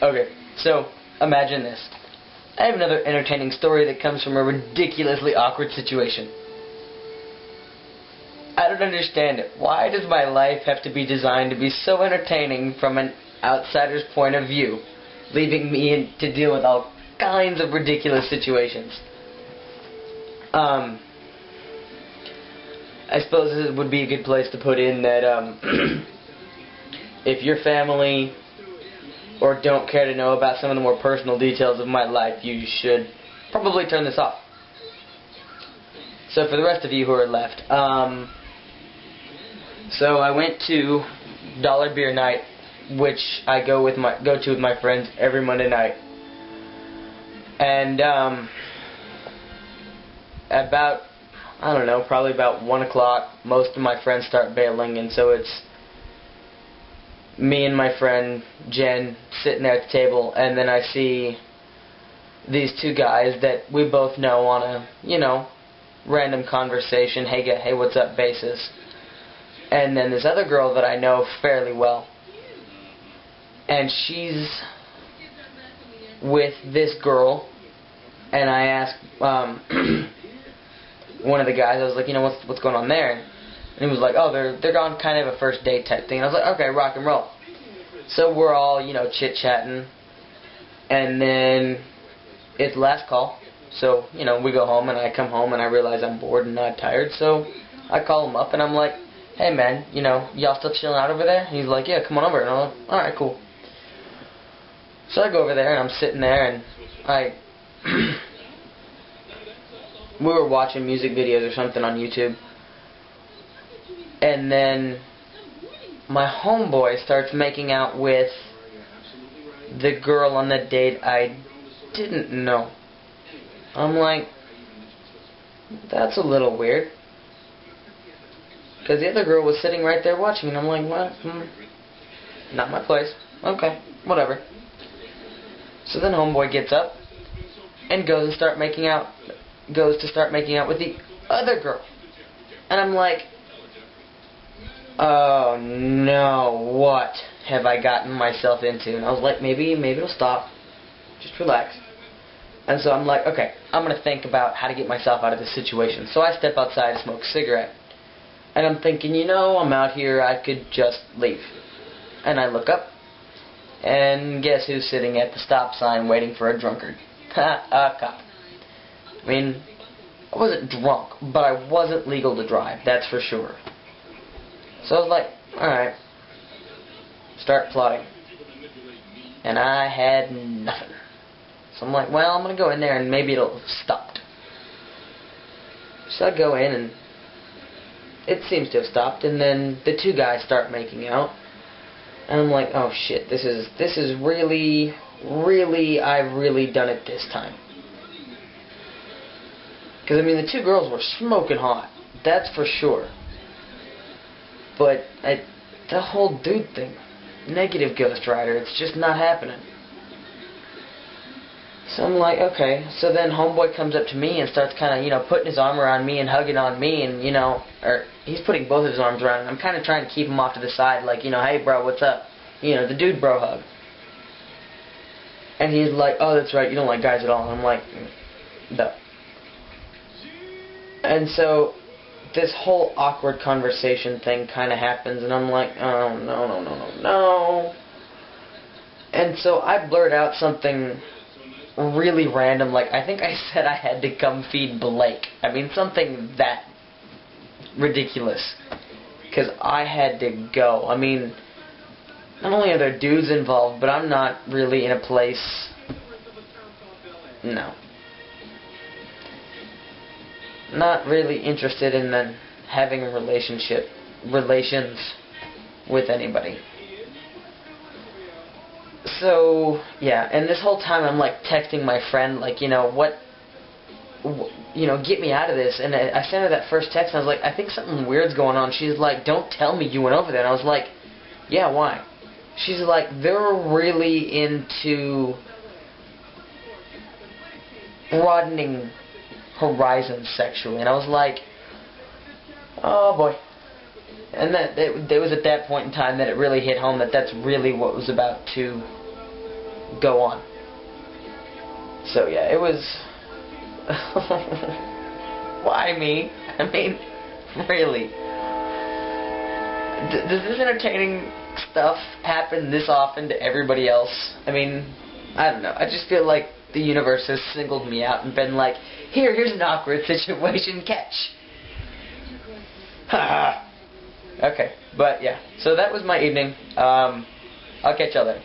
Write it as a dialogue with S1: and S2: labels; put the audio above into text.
S1: Okay, so imagine this. I have another entertaining story that comes from a ridiculously awkward situation. I don't understand it. Why does my life have to be designed to be so entertaining from an outsider's point of view, leaving me to deal with all kinds of ridiculous situations? I suppose this would be a good place to put in that if your family or don't care to know about some of the more personal details of my life, you should probably turn this off. So for the rest of you who are left, so I went to Dollar Beer Night, which I go to with my friends every Monday night, and about, I don't know, probably about 1 o'clock, most of my friends start bailing, and so it's me and my friend Jen sitting there at the table, and then I see these two guys that we both know on a, random conversation, hey what's up basis, and then this other girl that I know fairly well, and she's with this girl, and I asked one of the guys, I was like, what's going on there? And he was like, oh, they're on kind of a first date type thing. And I was like, okay, rock and roll. So we're all, chit-chatting. And then it's last call. So, we go home, and I come home, and I realize I'm bored and not tired. So I call him up, and I'm like, hey, man, y'all still chilling out over there? And he's like, yeah, come on over. And I'm like, all right, cool. So I go over there, and I'm sitting there, and we were watching music videos or something on YouTube. And then my homeboy starts making out with the girl on the date I didn't know. I'm like, that's a little weird. Because the other girl was sitting right there watching, and I'm like, well, not my place. Okay, whatever. So then homeboy gets up and goes to start making out with the other girl. And I'm like, oh no, what have I gotten myself into? And I was like, maybe it'll stop. Just relax. And so I'm like, okay, I'm going to think about how to get myself out of this situation. So I step outside to smoke a cigarette. And I'm thinking, I'm out here, I could just leave. And I look up, and guess who's sitting at the stop sign waiting for a drunkard? A cop. I mean, I wasn't drunk, but I wasn't legal to drive, that's for sure. So I was like, alright, start plotting. And I had nothing. So I'm like, well, I'm going to go in there and maybe it'll stop. So I go in and it seems to have stopped, and then the two guys start making out. And I'm like, oh shit, this is really, I've really done it this time. Because, I mean, the two girls were smoking hot, that's for sure. But the whole dude thing, negative Ghost Rider, it's just not happening. So I'm like, okay. So then homeboy comes up to me and starts kind of, putting his arm around me and hugging on me, and, or he's putting both of his arms around, and I'm kind of trying to keep him off to the side, like, hey bro, what's up? The dude bro hug. And he's like, oh, that's right, you don't like guys at all. And I'm like, no. And so this whole awkward conversation thing kind of happens, and I'm like, oh, no. And so I blurt out something really random, like, I think I said I had to come feed Blake. I mean, something that ridiculous. Because I had to go. I mean, not only are there dudes involved, but I'm not really in a place... No. Not really interested in then having relations with anybody. So, yeah, and this whole time I'm, like, texting my friend, like, get me out of this. And I sent her that first text, and I was like, I think something weird's going on. She's like, don't tell me you went over there. And I was like, yeah, why? She's like, they're really into broadening horizons sexually. And I was like, oh, boy. And that it was at that point in time that it really hit home that that's really what was about to go on. So yeah, it was... Why me? I mean, really? Does this entertaining stuff happen this often to everybody else? I mean, I don't know. I just feel like the universe has singled me out and been like, here's an awkward situation, catch. Ha. Okay, but yeah. So that was my evening. I'll catch y'all later.